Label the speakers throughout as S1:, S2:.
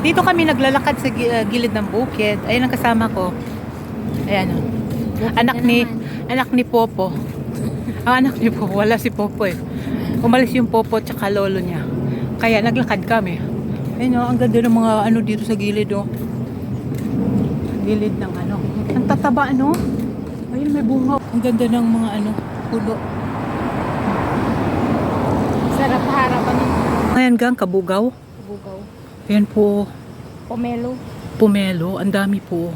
S1: Dito kami naglalakad sa gilid ng bukid. Ayun ang kasama ko. Ayan o. Anak ni Popo. Ang anak ni Popo, wala si Popo eh. Umalis yung Popo tsaka lolo niya. Kaya naglakad kami. Ayun o, ang ganda ng mga ano dito sa gilid o. Gilid ng ano. Ang tataba no? Ayun may bunga. Ang ganda ng mga ano, puno.
S2: Sarap harapan ng
S1: Ayan gang, kabugaw.
S2: bugaw.
S1: Ayan po.
S2: Pomelo.
S1: Pomelo, ang dami po.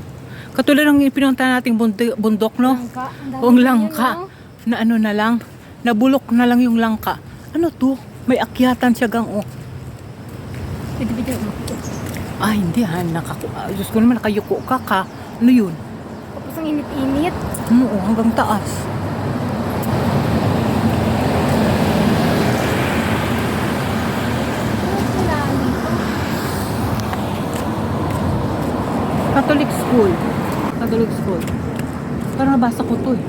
S1: Katulad ng pinunta nating bundok, no?
S2: Langka.
S1: Ang langka. Na ano na lang, nabulok na lang yung langka. Ano to? May akyatan siya gang, oh.
S2: Pwede mo.
S1: Ay, hindi ha. Diyos ko naman, nakayuko ka. Ano yun?
S2: Tapos ang init-init.
S1: Oo, hanggang taas. Catholic school. Catholic school. Parang nabasa ko to eh.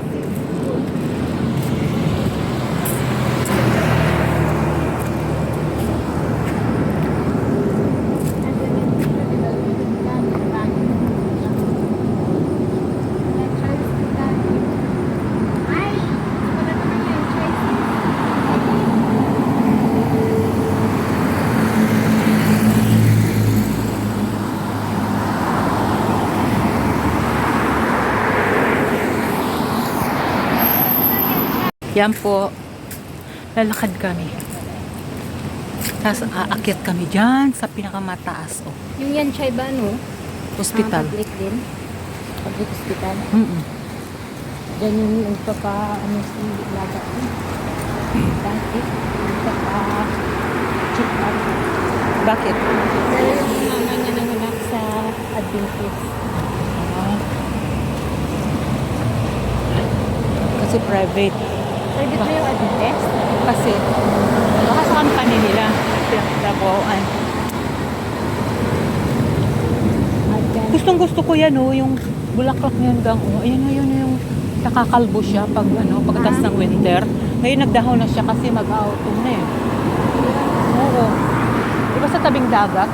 S1: Yan po, lalakad kami. Tapos aakyat kami dyan sa pinakamataas. Oh.
S2: Yung yan siya ba, no?
S1: Hospital.
S2: Public din. Public hospital.
S1: Mm-mm.
S2: Diyan yung nagpapa, si Laga. Dati, nagpapa-check up.
S1: Bakit?
S2: Pero yung mama niya nanganak sa Adventist.
S1: Kasi private.
S2: Pwede ba yung Adventist?
S1: Kasi baka sa company nila pinagtrabahoan. Gustong gusto ko yan oh, yung bulaklak niyan gang oh. Ayan oh, yun yung nakakalbo siya pag ano, pagkatapos ng winter. Ngayon nagdahon na siya kasi mag-autumn na eh. Oo. Diba sa tabing dagat?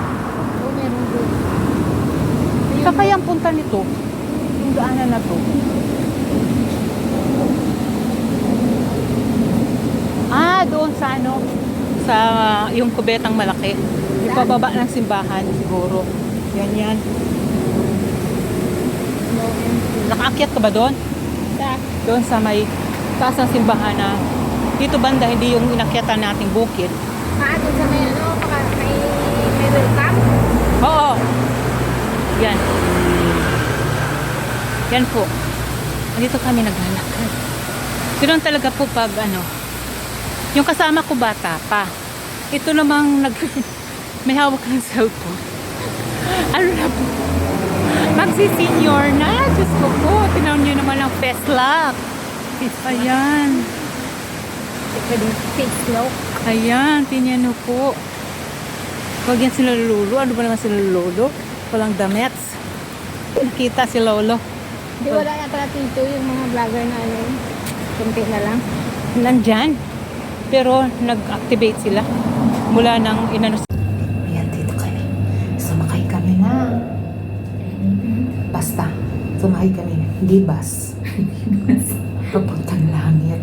S2: Oo, meron doon.
S1: Saan kaya ang punta nito? Yung daanan na to. Doon sa ano, sa yung kubetang malaki. Ipababa ng simbahan siguro. Yan. Nakaakyat ka ba doon? Doon sa may taas ng simbahan na dito banda, hindi yung inakyatan nating bukid.
S2: Doon sa may ano, may welcome?
S1: Oo. Yan. Yan po. Dito kami naglalakad. Ganoon talaga po pag ano, yung kasama ko bata pa. Ito namang may hawak ng cellphone. Ano na po? Magsi-senior na. Diyos ko po. Tinaw niyo naman ang Feslak. Ayan.
S2: Face low.
S1: Ayan. Tingnan niyo po. Huwag yan sila lolo. Ano ba naman sila lolo? Walang damets. Nakita si lolo.
S2: Di wala na pala dito yung mga vlogger na ano. Kunti na lang.
S1: Nandyan. Pero nag-activate sila mula nang inano. Ayan, dito kami. Sumakay kami na. Basta, sumakay kami. Hindi bus. Papuntang langit.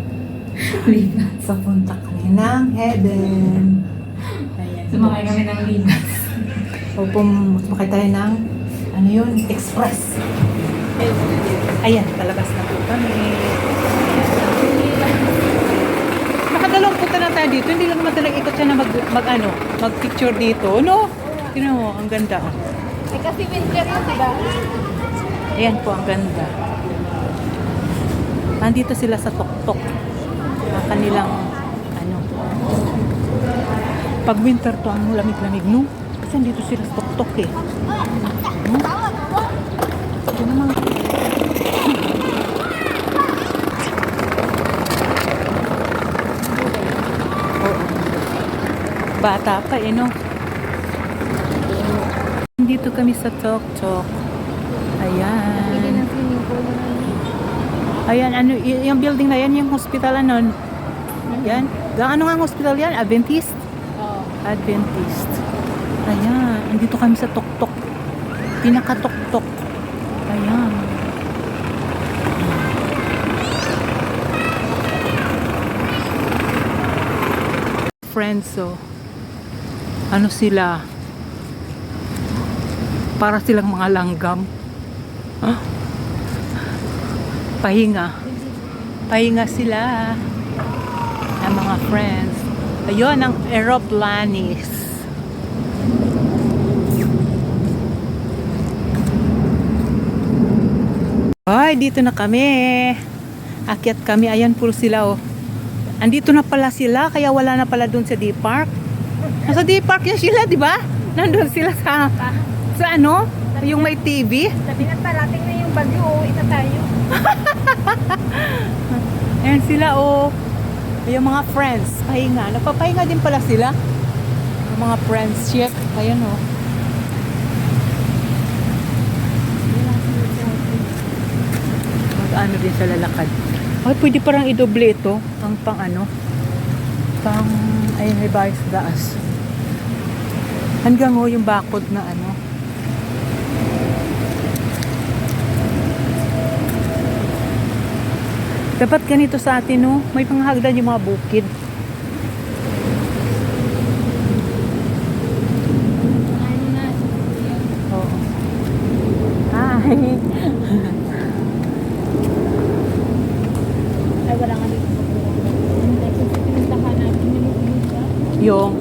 S1: Papunta kami ng heaven. Ayan.
S2: Sumakay kami ng linas.
S1: Sumakay tayo ng ano yun? Express. Ayan, palabas na po kami. Nakadalawang punta na tayo dito. Hindi lang naman talaga ikot siya na mag-picture dito. No? Tignan mo, ang ganda.
S2: Kasi winter yun, diba?
S1: Ayan po, ang ganda. Nandito sila sa tuktok. Ang kanilang, ano. Pag winter to, ang lamig-lamig, no? Kasi nandito sila sa tuktok eh. No? Ito naman. Bata pa eh, no? Dito kami sa Tok-Tok. Ayan. Ayan, ano, yung building na yan, yung hospital ano. Yan. Ano nga ang hospital yan? Adventist?
S2: Oo.
S1: Adventist. Ayan, andito kami sa tuktok. Pinaka-tuktok. Ayan. Friends, so ano sila? Para silang mga langgam. Huh? Pahinga. Pahinga sila. Ang mga friends. Ayun ang aeroplanes. Ay, dito na kami. Akyat kami. Ayan po sila, oh. Andito na pala sila, kaya wala na pala dun sa D-Park. Nasa D-Park yan sila, di ba? Nandun sila sa ano? Yung may TV.
S2: Sabi na parating na yung bagyo, uuwi na tayo.
S1: Ayan sila, oh. Yung mga friends, pahinga. Nagpapahinga din pala sila. Yung mga friends, check. Ayan, oh. Mag-ano din sa lalakad. Ay, pwede parang idoble ito. Ang pang ano. Pang, ayun, may bayas daas. Hanggang oh, yung bakod na ano. Dapat ganito sa atin, no? May panghagdan yung mga bukid.
S2: Ano na?
S1: Oo. Hi!
S2: Ay, wala nga dito. Pinuntahan natin yung isa.
S1: Yung,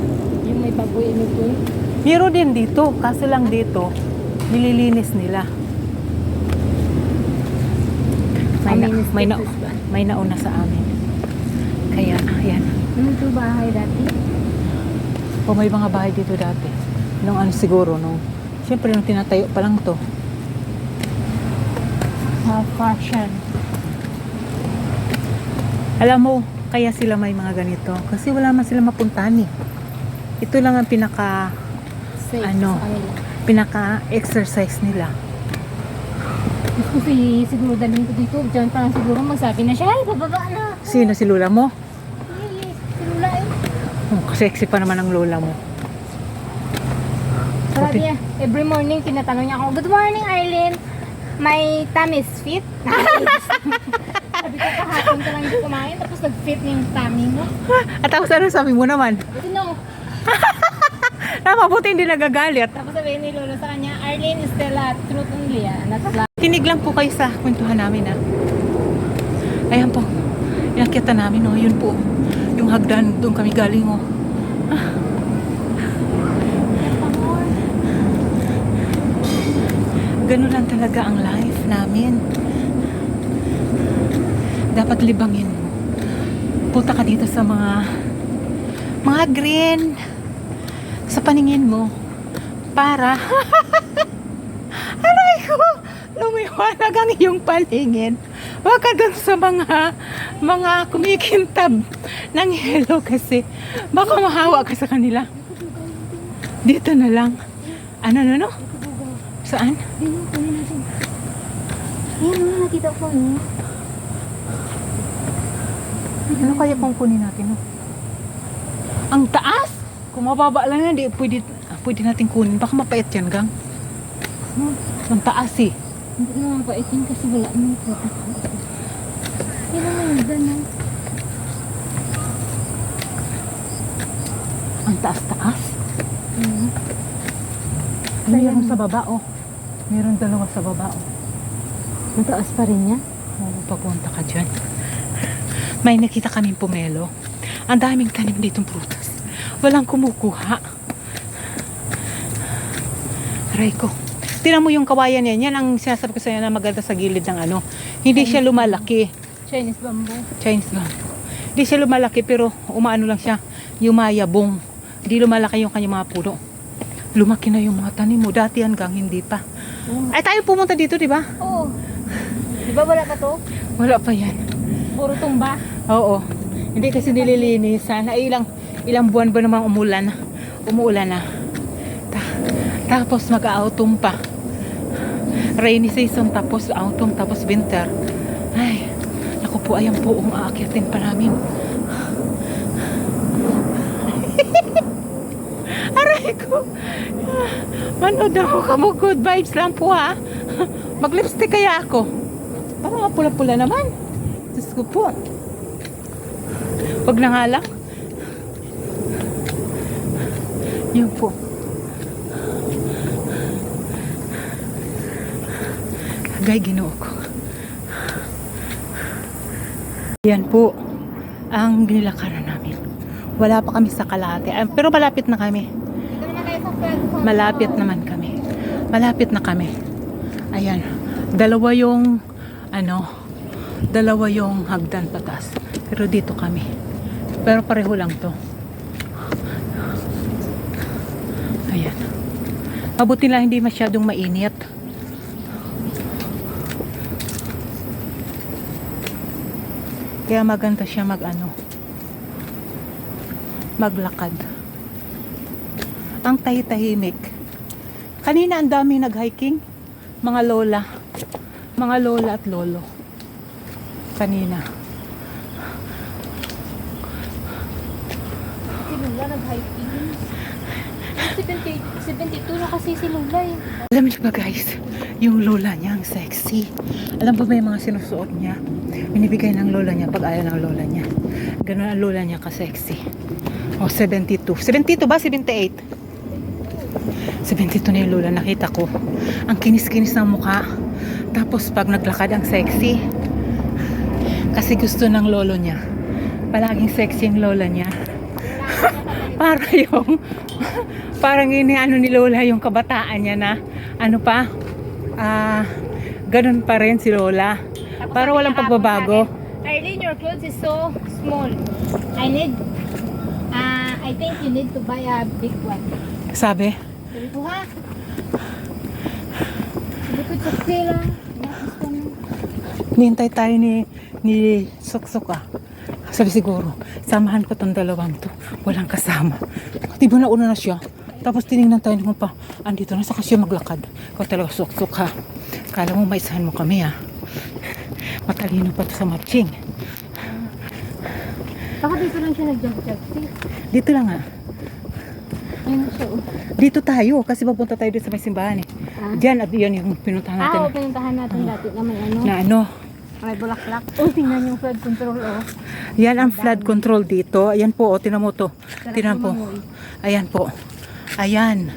S2: Yung may baboy, inutoy.
S1: meron din dito. Kasi lang dito, nililinis nila. May nauna sa amin. Kaya, ayan.
S2: Ano ito bahay dati?
S1: O may mga bahay dito dati. Nung ano siguro, nung, siyempre nung tinatayo pa lang to. Fashion. Alam mo, kaya sila may mga ganito. Kasi wala man sila mapuntahan eh. Ito lang ang pinaka,
S2: Safe
S1: ano,
S2: sa kanila.
S1: pinaka-exercise nila.
S2: Kasi siguro dalhin ko dito. Diyan parang siguro magsabi na siya, ay, bababa na.
S1: Sino si Lula mo?
S2: Ay, si Lula eh.
S1: Oh, sexy pa naman ang Lola mo.
S2: Sabi niya, every morning tinatanong niya ako, good morning Arlene, my tummy is fit? Sabi ko, kahapon ka lang yung kumain, tapos nag-fit na yung tummy mo.
S1: At tapos ano sabi mo naman?
S2: Sino?
S1: Mabuti hindi nagagalit.
S2: Tapos sabihin ni Lolo sa kanya, Arlene is still a truth only, not a lie.
S1: Kinig lang po kayo sa kwentuhan namin, ha. Ayan po. Inakyatan namin, oh. Yun po. Yung hagdan, doon kami galing, oh. Ganun lang talaga ang life namin. Dapat libangin mo. Punta ka dito sa mga green sa paningin mo para aray ko, lumiwanag ang iyong paningin. Huwag ka dun sa mga kumikintab ng yelo kasi baka mahawa ka sa kanila. Dito na lang. Ano? Saan?
S2: Ayun, kunin natin. Ayun, nakita ko yun.
S1: Ano kaya kung kunin natin? No? Ang taas! Kung mababa lang yan, pwede natin kunin. Baka mapait yan, gang. Ang taas eh.
S2: Hindi naman pa itin kasi wala nang photo. Yan naman yung ganun.
S1: Ang taas-taas. Meron sa baba, oh. Meron dalawa sa baba, oh.
S2: Mataas pa rin yan?
S1: Oo, papunta ka dyan. May nakita kaming pomelo. Ang daming tanim ditong prutas. Walang kumukuha. Aray ko. Tinan mo yung kawayan yan. Yan ang sinasabi ko sa'yo na maganda sa gilid ng ano. Hindi siya lumalaki.
S2: Chinese bamboo.
S1: Chinese ba? Hindi siya lumalaki pero umaano lang siya. Yumayabong. Hindi lumalaki yung kanyang mga puno. Lumaki na yung mga tanim mo. Dati hanggang hindi pa. Ay tayo pumunta dito, di ba?
S2: Oo. Di ba wala pa to?
S1: Wala pa yan.
S2: Puro tumba.
S1: Oo. Hindi kasi nililinisan. Ay ilang buwan ba namang umuulan na. Tapos mag-autumn pa. Rainy season tapos autumn tapos winter. Ay, naku po, ayan po aakyatin pa namin. Aray ko. Manood ako kamo, good vibes lang po ha. Mag-lipstick kaya ako. Parang mapula-pula naman. Diyos ko po. Wag na nga lang. Yun po. Agay, ginoo ko. Yan po ang nilakaran namin. Wala pa kami sa Kalate. Pero malapit na kami.
S2: Dito naman tayo sa flag ko.
S1: Malapit naman kami. Malapit na kami. Ayan. Dalawa yung hagdan patas. Pero dito kami. Pero pareho lang to. Ayan. Mabuti lang hindi masyadong mainit. Kaya maganda siya maglakad. Ang tahimik. Kanina ang dami nag-hiking. Mga lola at lolo. Kanina.
S2: Si Lula nag-hiking. 72 na kasi si Lula eh.
S1: Alam niyo ba guys, yung lola niya ang sexy. Alam ba yung mga sinusuot niya? Binibigay ng lola niya pag ayaw ng lola niya. Ganun ang lola niya ka-sexy. O, 72. 72 ba? 78? 72 na yung lola. Nakita ko. Ang kinis-kinis ng mukha. Tapos pag naglakad ang sexy. Kasi gusto ng lolo niya. Palaging sexy yung lola niya. Parang iniano ni lola yung kabataan niya na ganun pa rin si lola. Para walang pagbabago.
S2: Arlene, your clothes is so small. I think you need to buy a big one.
S1: Sabi?
S2: Sabi ko ha? Sabi ko saksi lang.
S1: Nihintay tayo ni Suksok Sabi siguro, samahan ko tong dalawang to. Walang kasama. Diba nauna na siya? Tapos tinignan tayo kung pa, andito na saka siya maglakad. Ikaw talaga Suksok ha. Kala mo maisahan mo kami ha. Matalino pa to sa matching.
S2: Baka dito lang siya nag-jog-jog.
S1: Dito lang ha.
S2: Ayun siya.
S1: Dito tayo kasi papunta tayo dito sa may simbahan eh. Diyan at yan yung pinuntahan natin.
S2: Pinuntahan natin dati na may may bulaklak. Tingnan yung flood control
S1: Yan ang flood control dito. Ayan po, tinan mo to. Tinan po. Ayan po. Ayan.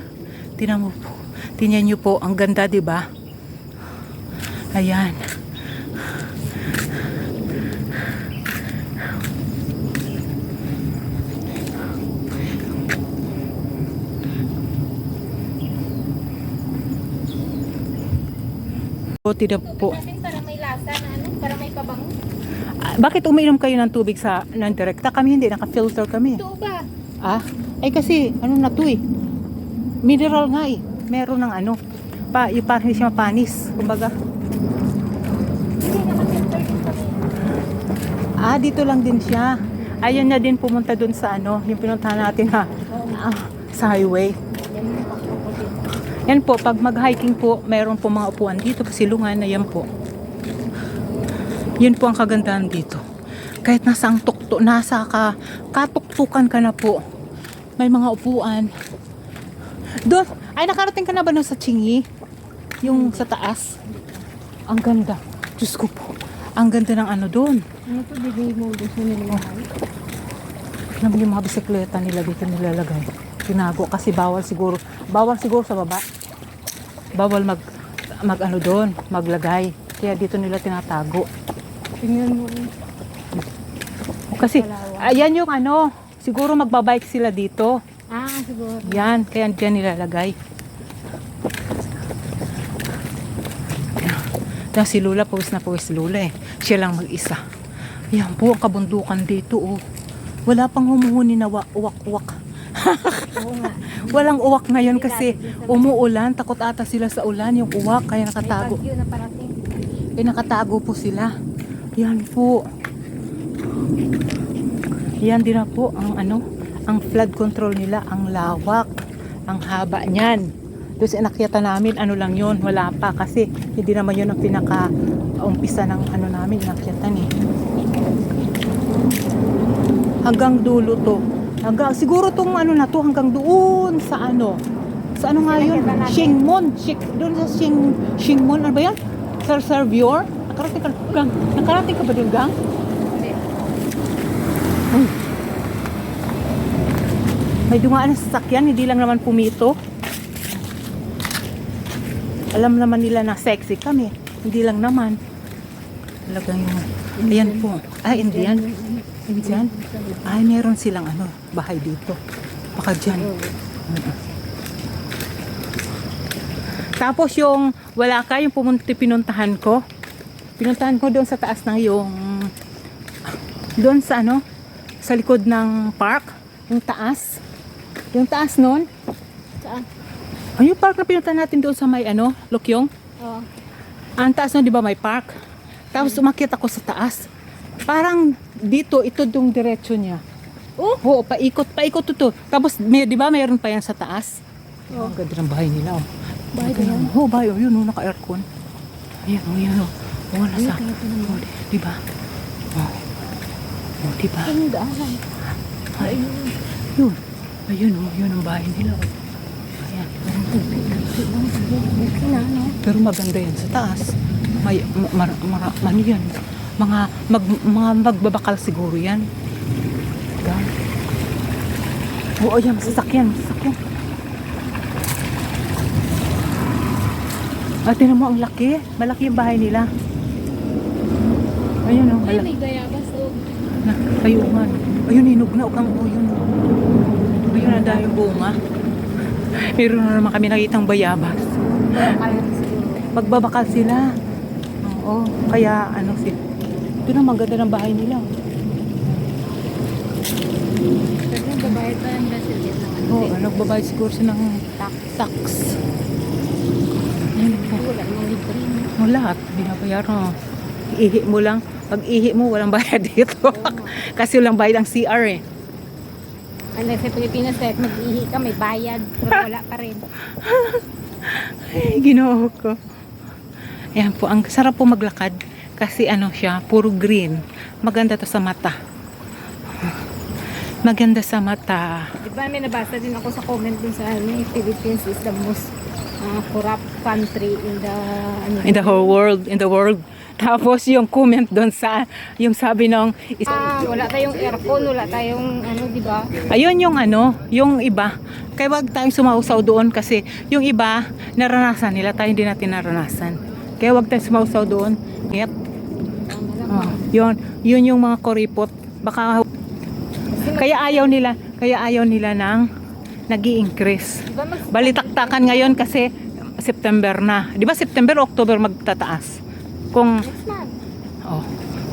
S1: Tinan mo po. Tingnan niyo po, ang ganda 'di ba? Ayan. Tinan po.
S2: Para may lasa na para may pabango.
S1: Bakit umiinom kayo ng tubig ng direkta? Kami hindi, naka-filter kami.
S2: Ito ba?
S1: Ay kasi, na to eh. Mineral nga eh. Meron ng yung parang hindi siya mapanis. Kumbaga.
S2: Hindi naka-filter din kami.
S1: Dito lang din siya. Ayun na din pumunta dun sa yung pinuntahan natin sa highway. Yan po, pag mag-hiking po, mayroon po mga upuan dito, pasilungan na yan po. Yun po ang kagandahan dito. Kahit nasa katuktukan ka na po, may mga upuan. Doon, nakarating ka na ba nun sa Chingy? Yung sa taas? Ang ganda. Diyos ko po. Ang ganda ng doon.
S2: Ano to, bigay mo gusto nilalagay?
S1: Alam yung mga bisikleta nila dito nilalagay. Tinago kasi bawal siguro sa baba. Bawal doon, maglagay. Kaya dito nila tinatago.
S2: Tingnan mo.
S1: Kasi ayan yung siguro magbabike sila dito.
S2: Siguro.
S1: Yan, kaya diyan nilalagay. Yan si Lula, pawis na pawis Lula eh. Siya lang mag-isa. Yan po ang kabundukan dito Wala pang humuhuni na uwak-uwak.
S2: Oo nga.
S1: Walang uwak ngayon kasi umuulan. Takot ata sila sa ulan, yung uwak, kaya nakatago.
S2: May bagyo na parating.
S1: Nakatago po sila. Yan po. Yan din na po ang flood control nila, ang lawak, ang haba niyan. Doon sa inakyatan namin, lang yun, wala pa kasi hindi naman yun ang pinaka-umpisa ng namin, inakyatan eh. Hanggang dulo to. Siguro tong na to hanggang doon sa ano nga yun?
S2: Nakita natin.
S1: Shingmon. Doon sa Shingmon. Ano ba yan? Servior? Nakarating ka ba doon, gang?
S2: Hindi.
S1: Uy. May dumaan na sasakyan, hindi lang naman pumito. Alam naman nila na sexy kami. Hindi lang naman. Talagang yung... Ayan po. Ay, Indian. Indian? Ay, meron silang ano, bahay dito. Baka dyan. Tapos yung wala ka, yung pinuntahan ko. Pinuntahan ko doon sa taas ng yung... Doon sa ano, sa likod ng park. Yung taas. Yung taas nun.
S2: Saan?
S1: Ay, yung park na pinuntahan natin doon sa may ano, Lukyong.
S2: Oo.
S1: Ang taas nun, di ba, may park. Tapos umakyat ako sa taas. Parang dito, ito yung diretso niya.
S2: Oh?
S1: Oo, paikot to. Tapos, di ba, mayroon pa yan sa taas?
S2: Oo.
S1: Ang ganda ng bahay nila, oh.
S2: Bahay ba yan?
S1: Oo, bahay, oh, yun, oh, naka-aircon. Ayan, oh, yan, oh. Oo, nasa, oh, di ba? Oh, di ba?
S2: Ang daanan.
S1: Ay, yun. Ayun, oh, yun ang bahay nila, oh. Ayan.
S2: Okay na, no?
S1: Pero maganda yan sa taas. May, ano yan? Mga magbabakal siguro yan. Yan. Oo, yan, sasakyan. At tinan mo, ang laki. Malaki yung bahay nila. Ayun, oh,
S2: Ay,
S1: malaki.
S2: may gayabas, oh.
S1: Ayun, ayun, hinog na. Oh, yun. Ayun, ang dahil bunga. Meron na naman kami nakitang bayabas.
S2: Kalat siguro.
S1: Magbabakal sila. Oo, kaya ano si. Ito na maganda ng bahay nila.
S2: Pero nagbabayad pa ng Brazil yan ng ano.
S1: Oo, nagbabayad siguro siya ng tax. Ayun po.
S2: Wala namang libre.
S1: Mo lahat, binabayaran. Ihi mo lang. Pag ihi mo, walang bayad dito. Kasi walang bayad ang CR eh.
S2: Unless sa Pilipinas, kahit mag-ihi ka, may bayad. Pero wala pa rin.
S1: Ay, Ginoo ko. Ayan po, ang sarap po maglakad. Kasi ano siya, puro green. Maganda to sa mata. Maganda sa mata.
S2: Di ba may nabasa din ako sa comment dun sa ano, Philippines is the most corrupt country in the ano,
S1: In the whole world, Tapos yung comment doon sa, yung sabi ng,
S2: wala tayong aircon, wala tayong ano, di ba?
S1: ayun yung ano, yung iba. Kaya wag tayong sumausaw doon kasi yung iba, naranasan nila, tayo hindi natin naranasan. Kaya wag tayong sumausaw doon. Yep. Oh, yun yung mga koripot. Baka, kaya ayaw nila ng nag-i-increase.
S2: Di ba
S1: Balitaktakan ngayon kasi September na. Di ba September, October magtataas? Kung
S2: next month.
S1: oh,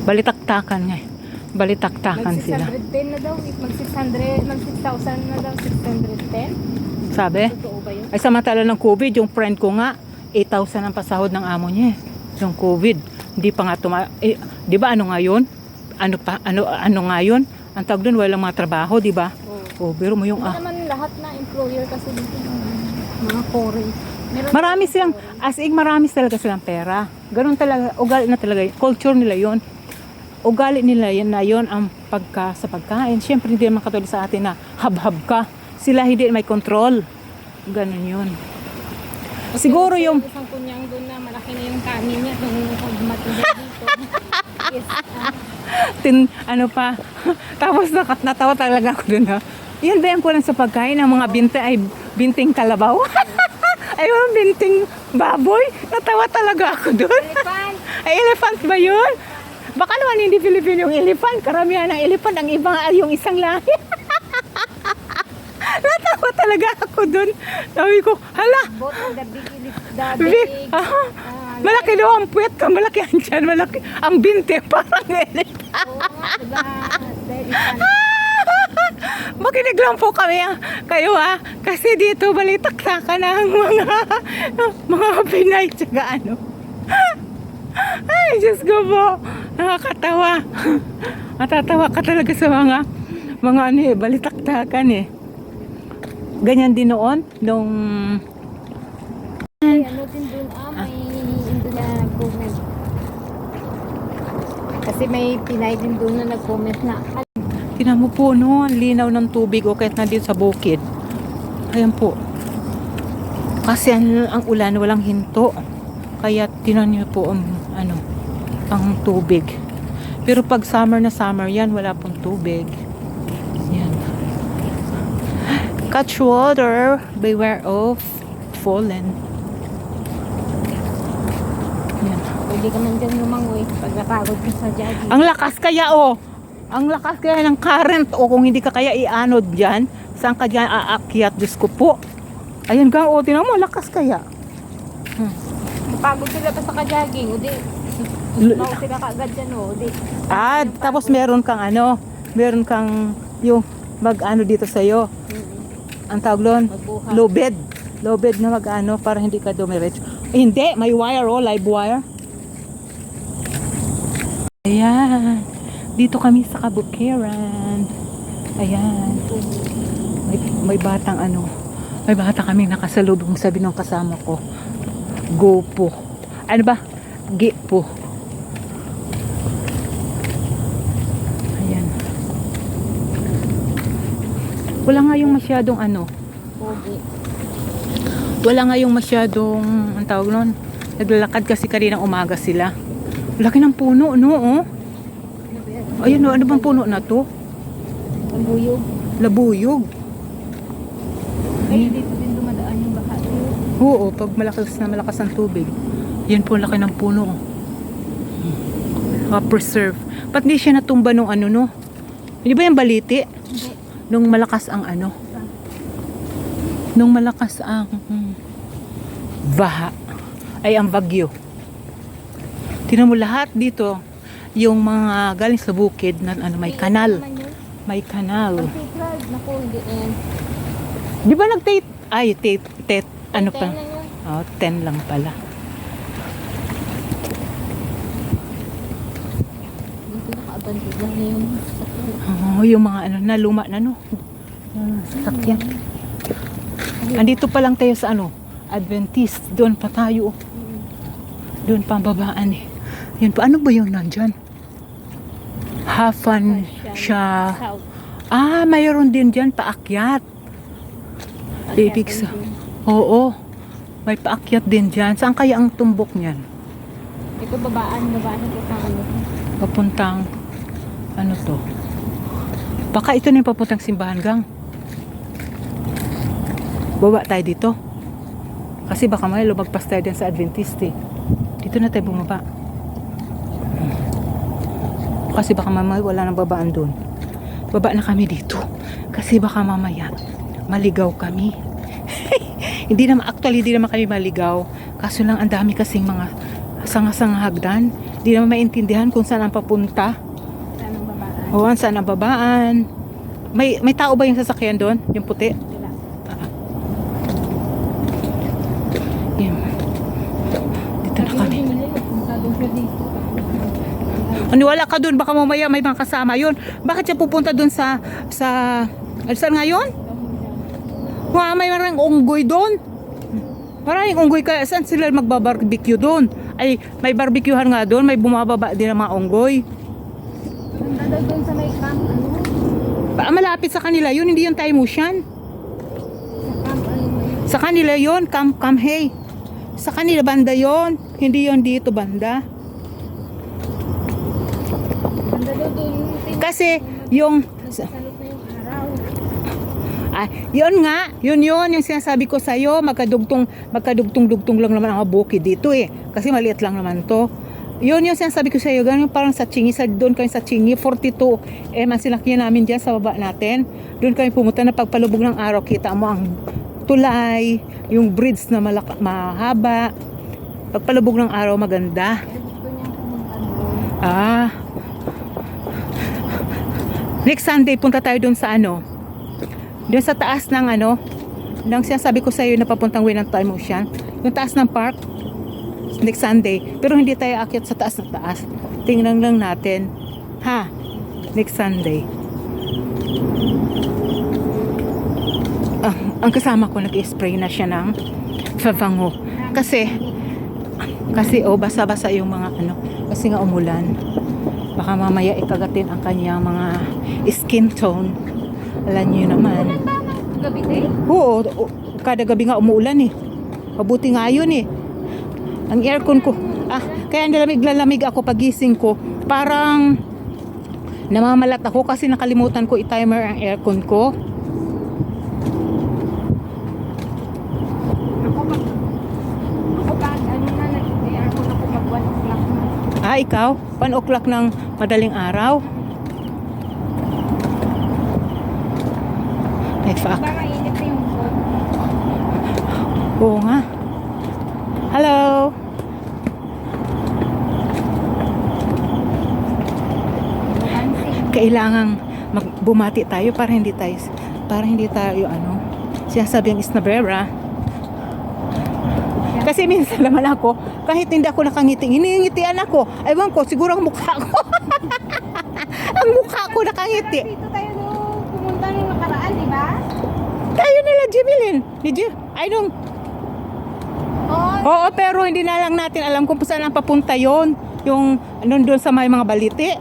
S1: balitaktakan nga. Balitaktakan sila.
S2: Mag-610 na daw. Mag-6,000 na daw. 610?
S1: Sabi?
S2: Totoo ba yun?
S1: Ay samantala ng COVID, yung friend ko nga 8,000 ang pasahod ng amo niya. Yung COVID, hindi pa nga di ba ano nga yun? Ano nga yun? Ang tawag doon, walang mga trabaho, di ba? Oh, pero mo yung
S2: Hindi naman lahat na employer kasi dito mga foreign.
S1: marami silang, marami talaga silang pera. Ganun talaga, ugali na talaga, culture nila yon. Ugali nila yan na yon ang sa pagkain. Siyempre hindi naman katulad sa atin na hab-hab ka. Sila hindi may control. Ganun yun. Siguro yung
S2: isang kunyang doon na malaki na yung kanin niya nung pagmatindi dito. Is,
S1: ano pa. Tapos natawa talaga ako dun ha. Yan ba yung kulang sa pagkain ng mga binting kalabaw? Ay, mga binting baboy. Natawa talaga ako dun.
S2: elephant!
S1: Ay, elephant ba yun? Baka naman hindi Filipino yung elephant. Karamihan ng elephant, ang ibang yung isang lahi. Natawa talaga ako dun. Sabi ko, hala,
S2: Both of the
S1: big, malaki daw ang puwet ka, malaki ang tiyan, malaki. Ang binte, parang elephant.
S2: Oo nga, diba? The elephant.
S1: Makinig lang po kami kayo kasi dito balitaktakan ng mga Pinay tsaka ano. Ay, Diyos ko po, nakakatawa. Matatawa ka talaga sa mga ano balitaktakan ganyan din noon nung
S2: May ano din dun, may hindi na nag-comment. Kasi may Pinay din dun na nag-comment na
S1: tinan mo po no, ang linaw ng tubig o kahit nandito sa bukid. Ayan po. Kasi ang ulan, walang hinto. Kaya tinan niyo po ang tubig. Pero pag summer na summer, yan, wala pong tubig. Yan. Catch water, beware of fallen. Yan.
S2: Pwede ka man dyan lumangoy pag napagod ka sa jogging.
S1: Ang lakas kaya, oh. Ang lakas kaya ng current, o kung hindi ka kaya ianod dyan, saan ka dyan aakyat? Diyos ko po. Ayan gang, o, tinan mo, lakas kaya.
S2: Napagod sila pa sa ka-jogging. O di, mao sila kaagad dyan o. Di.
S1: Tapos meron kang yung dito sa'yo. Ang tawag doon,
S2: Magbuhat.
S1: low bed na para hindi ka dumiretso. Hindi, may wire, oh, live wire. Ayan, dito kami sa Kabukiran. Ayan, may batang may bata kaming nakasalubong, sabi ng kasama ko, go po. Ano ba? Gi po. Ayan. Wala nga yung masyadong
S2: Pogi.
S1: wala nga yung masyadong, ang tawag nun, naglalakad kasi kaninang umaga sila. Laki ng puno, no? Oh? Ayun, no, ano bang puno na to?
S2: Ang buyog.
S1: Labuyog.
S2: Ay, dito din dumadaan yung baha.
S1: Oo, pag malakas ang tubig. Yan po, laki ng puno. Preserve. Ba't di siya natumba nung no? Hindi ba yung baliti?
S2: Hindi.
S1: Nung malakas ang Nung malakas ang baha. Ay, ang bagyo. Tingnan mo lahat dito. Yung mga galing sa bukid na may kanal. May kanal.
S2: Ang secret. Naku, hindi na yan.
S1: Di ba nag-tate? Ay, tate. Ano pa?
S2: 10 na yun.
S1: Oh, 10 lang pala.
S2: Dito nakaabandid lang na yung sakit.
S1: Oh, yung mga na luma na sasakyan. Andito pa lang tayo sa Adventist. Doon pa tayo. Doon pa ang babaan eh. Yan pa, ano ba yung nandyan? Hafan siya.
S2: South.
S1: Mayroon din dyan paakyat. Ibig sa... Oo. May paakyat din dyan. Saan kaya ang tumbok niyan?
S2: Ito babaan ko sa
S1: Papuntang... Ano to? Baka ito na yung papuntang simbahan gang. Baba tayo dito. Kasi baka may lumagpas tayo din sa Adventist eh. Dito na tayo bumaba. Kasi baka mamaya wala nang babaan doon. Baba na kami dito. Kasi baka mamaya maligaw kami. Hindi naman kami maligaw. Kaso lang ang dami kasing mga sanga-sanga hagdan. Hindi naman maintindihan kung saan ang papunta.
S2: Saan ang babaan?
S1: O, saan ang babaan. May tao ba yung sasakyan doon? Yung puti?
S2: Wala.
S1: Yan. Dito na kami.
S2: Masyadong siya dito.
S1: Wala ka doon, baka mamaya may mga kasama yun. Bakit siya pupunta doon saan nga yun? May maraming unggoy doon. Maraming unggoy, kaya saan sila magbabarbecue doon? Ay, may barbecuehan nga doon, may bumababa din ng mga unggoy.
S2: Nandito doon sa may camp,
S1: Malapit sa kanila yun, hindi yung Thai Mushan.
S2: Sa camp,
S1: Sa kanila yun, Camp Hey. Sa kanila banda yun, hindi yun dito banda.
S2: nandito doon.
S1: Kasi yung
S2: Salot na yung araw.
S1: yun nga, yun yung sinasabi ko sa iyo, magkadugtong lang naman ang bukid dito eh. Kasi maliit lang naman to. Yun yung sinasabi ko sa iyo, ganun parang sa Chingi, doon kami sa Chingi, 42. Sinakyan namin diyan sa baba natin. Doon kami pumunta na pagpalubog ng araw, kita mo ang tulay, yung bridge na mahaba. Pagpalubog ng araw, maganda.
S2: Kaya gusto niyang pumunta doon.
S1: Next Sunday, punta tayo doon sa doon sa taas ng nang sinasabi ko sa iyo na papuntang way ng Thai Ocean, yung taas ng park, next Sunday. Pero hindi tayo akyat sa taas ng taas. Tingnan lang natin. Next Sunday. Ang kasama ko nag-spray na siya ng favango. Kasi basa-basa yung mga kasi nga umulan. Baka mamaya ikagatin ang kanyang mga skin tone. Alam niyo naman.
S2: Gabi din?
S1: Oo, kada gabi nga umuulan eh. Mabuti nga yun eh. Ang aircon ko, kaya lalamig ako pagising ko. Parang namamalat ako kasi nakalimutan ko i-timer ang aircon ko.
S2: Ako pa, ano na, nag-aircon ako mag 1 o'clock na.
S1: Ikaw? 1 o'clock ng madaling araw? Ay, fuck.
S2: Baka mainit na yung phone.
S1: Oo nga. Hello? Kailangang bumati tayo para hindi tayo sinasabing isnabera. Kasi minsan naman ako, kahit hindi ako nakangiti, hiningitian ako. Ewan ko, siguro ang mukha ko. Ang mukha ko nakangiti.
S2: Dito tayo pumunta nung nakaraan, di ba?
S1: Tayo nila Jimilin. Nung Oo, pero hindi na lang natin alam kung saan ang papunta yon. Yung doon sa may mga baliti.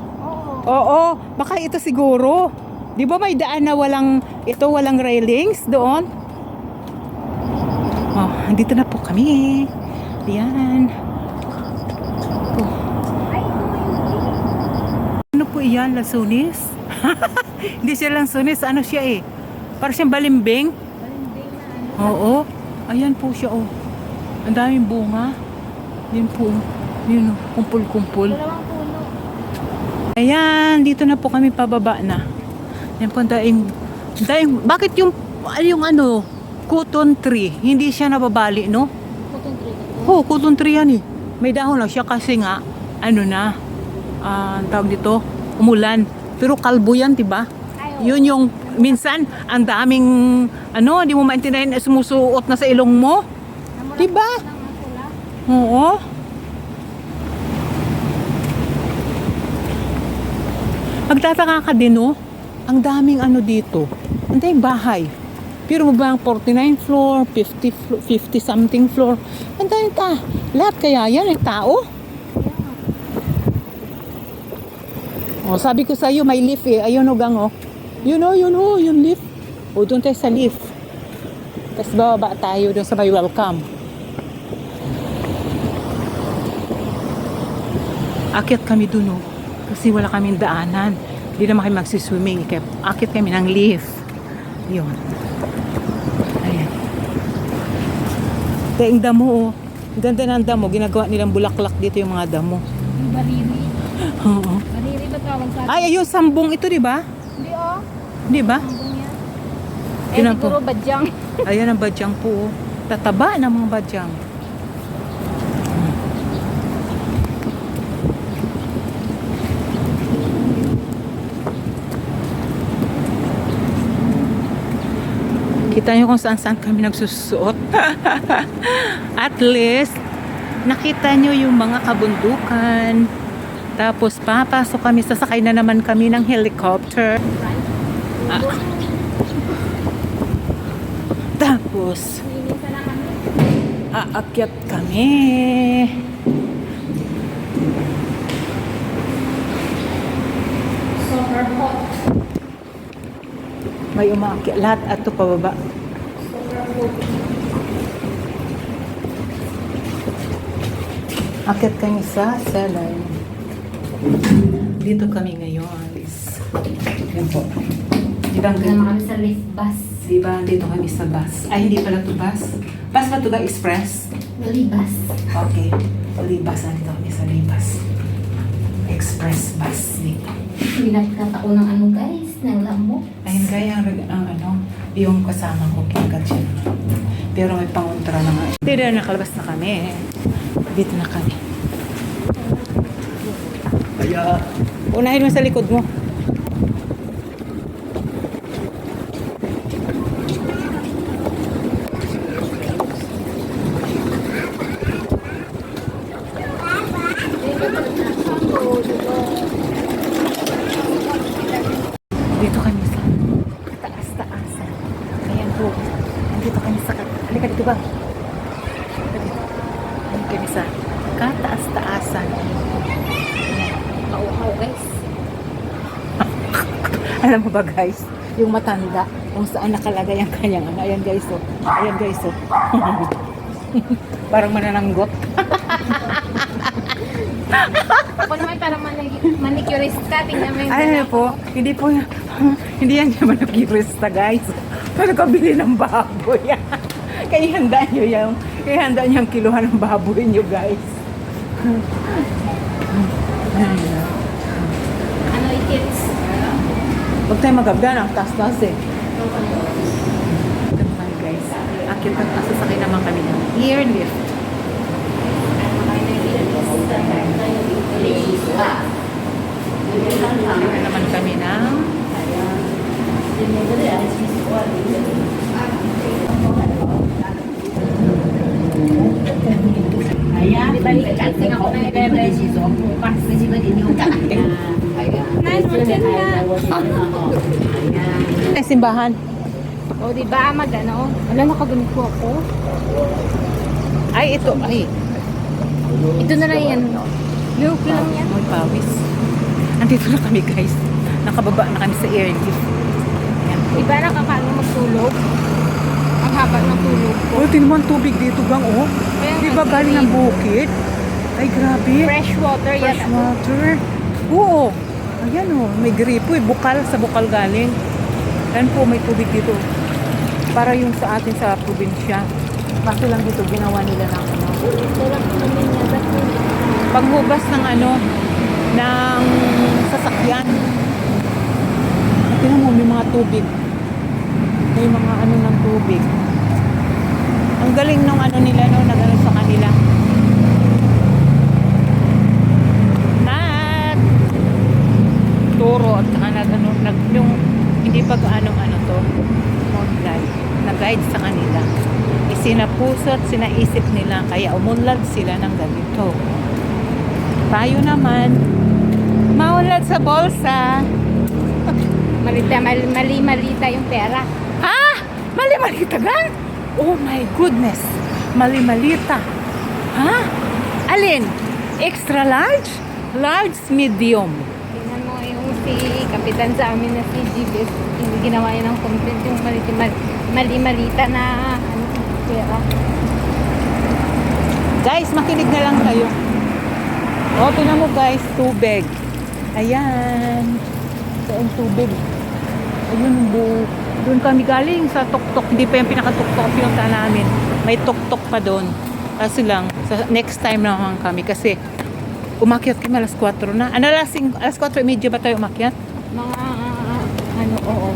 S1: Oo, baka ito siguro. Di ba may daan na walang railings doon? Oh, andito na po kami. Ayan. Ano po iyan? Lasunis? Hindi siya lasunis. Ano siya eh? Parang siyang balimbing. Oo. Ayan po siya oh. Ang daming bunga. Yun po. Yun oh. Kumpul-kumpul.
S2: Dalawang puno.
S1: Ayan. Dito na po kami pababa na. Yan po ang daing. Bakit yung cotton tree, hindi siya nababali, no?
S2: Cotton tree.
S1: Oo, cotton tree yan eh. May dahon lang siya kasi nga, tawag dito, umulan. Pero kalbo yan, diba? Yun yung, minsan, ang daming, di mo maintindihan, sumusuot na sa ilong mo. Diba? Oo. Magtataka ka din, no? Ang daming dito. Ang daming bahay. Pero mo ba ang 49 floor, 50 something floor? Ang daming lahat kaya yan ay tao? Oh, sabi ko sa iyo may lift eh. Ayun o gang oh. Yung lift. O doon tayo sa lift. Tapos bababa tayo doon sa may welcome. Akyat kami doon oh. Kasi wala kaming daanan. Hindi naman kami magsiswimming. Kaya akyat kami ng lift. Yun. Ayan. Kaya yung damo oh. Ganda ng damo. Ginagawa nilang bulaklak dito yung mga damo.
S2: Yung bariri.
S1: Oo.
S2: Bariri ba tawag sa atin?
S1: Ay, ayun, sambong ito, di ba?
S2: Hindi oh.
S1: Di ba?
S2: Sambong yan.
S1: Tinan po.
S2: Siguro badyang.
S1: Ayan ang badyang po. Oh. Tataba ng mga badyang. Kita nyo kung saan-saan kami nagsusuot. At least, nakita nyo yung mga kabundukan. Tapos, papasok kami, sasakay na naman kami ng helicopter. Tapos, aakyat kami.
S2: Super hot.
S1: May umaakyat. Lahat ato pababa. Akyat kami sa cellar. Dito kami ngayon. Yan po. Diba
S2: kami sa lift bus.
S1: Diba dito kami sa bus? Ay, hindi pala to bus. Bus ba to ga express?
S2: Libas.
S1: Okay. Libas. Nandito kami sa Libas. Express bus dito.
S2: Pinagkat ako ng guys, ng lamok.
S1: Ayun kaya yung kasama ko kinagat siya. Pero may pangontra na nga. Pero nakalabas na kami. Dito na kami.
S3: Kaya,
S1: Unahin mo sa likod mo. Dito kami sa taas-taasan. Ayan po. Dito kami sa halika dito ba? Ayan kami sa kataas-taasan.
S2: Pauhaw guys.
S1: Alam mo ba guys? Yung matanda kung saan nakalagay ang kanyang ayan guys oh. Ayan guys oh. Parang manananggot.
S2: Ako naman parang manicurista. Tingnan mo yung
S1: Ay,
S2: dala
S1: po, hindi po, hindi yan naman nag-iresta, guys. Pero kabili ng baboy. Kaya handa nyo yung, kiluhan ng baboy nyo, guys.
S2: Ano i-tips?
S1: Huwag tayo magabda ng taas-taas eh. Ito naman, guys. Akit at sasakay naman kami ng airlift. Sakay naman kami ng
S2: Di ba gising ako ng 11? Bukas. 9:10 na.
S1: ay, simbahan.
S2: O, di ba mag-ano? Wala, nakaganito ako.
S1: Ay, ito. Ay,
S2: Ito na lang yan. Milk lang yan.
S1: may pawis. Andito na kami, guys. Nakababa na kami sa airlift. Ayan.
S2: Di ba nakakano magtulog? Ang haba ng tulog ko.
S1: Oh, tingnan mo ang tubig dito, gang, oh.
S2: Kaya
S1: Di
S2: nga,
S1: ba galing ng bukid? Ay, grabe.
S2: Fresh water yan.
S1: Fresh water. Oo. Ayan, oh. May gripo, eh. Bukal, sa bukal galing. Ayan po, may tubig dito. Para yung sa atin sa probinsya. Kaso lang dito, ginawa nila ng ano.
S2: Sarap naman yan.
S1: Paghugas ng ano, ng sasakyan. Tingnan mo, may mga tubig. May mga ano ng tubig. Ang galing nung ano nila, no, nag-ano sa kanila. Turo at saka yung hindi pag ano to, nag-guide sa kanila. Sinapuso at sinaisip nila, kaya umunlad sila ng ganito. Tayo naman, maunlad sa bolsa.
S2: Mali-malita yung pera.
S1: Ha? Mali-malita gan? Oh my goodness. Mali-malita. Ha? Alin? Extra large? Large, medium.
S2: Tingnan mo yung si kapitan sa amin na si GBS. Hindi ginawa niya ng content yung mali-malita na ano, pera.
S1: Guys, makinig na lang kayo. O, tingnan mo guys, tubig. Ayan. Ito ang tubig. Ayun, doon kami galing sa tuktok. Hindi pa yung pinakatuktok ang pinunta namin. May tuktok pa doon. Kasi lang, next time naman kami. Kasi umakyat kami alas 4 na. Ano, alas 4:30 ba tayo umakyat?
S2: Mga, ano, oo,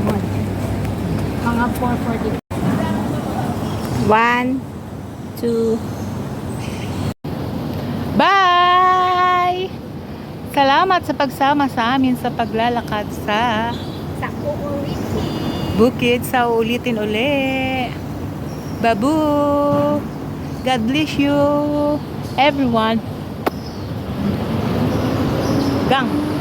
S2: mga 4:40. 1, 2,
S1: Bye! Salamat sa pagsama sa amin sa paglalakad sa
S2: sa uulitin.
S1: bukid sa ulitin uli. Babu! God bless you, everyone. Gang!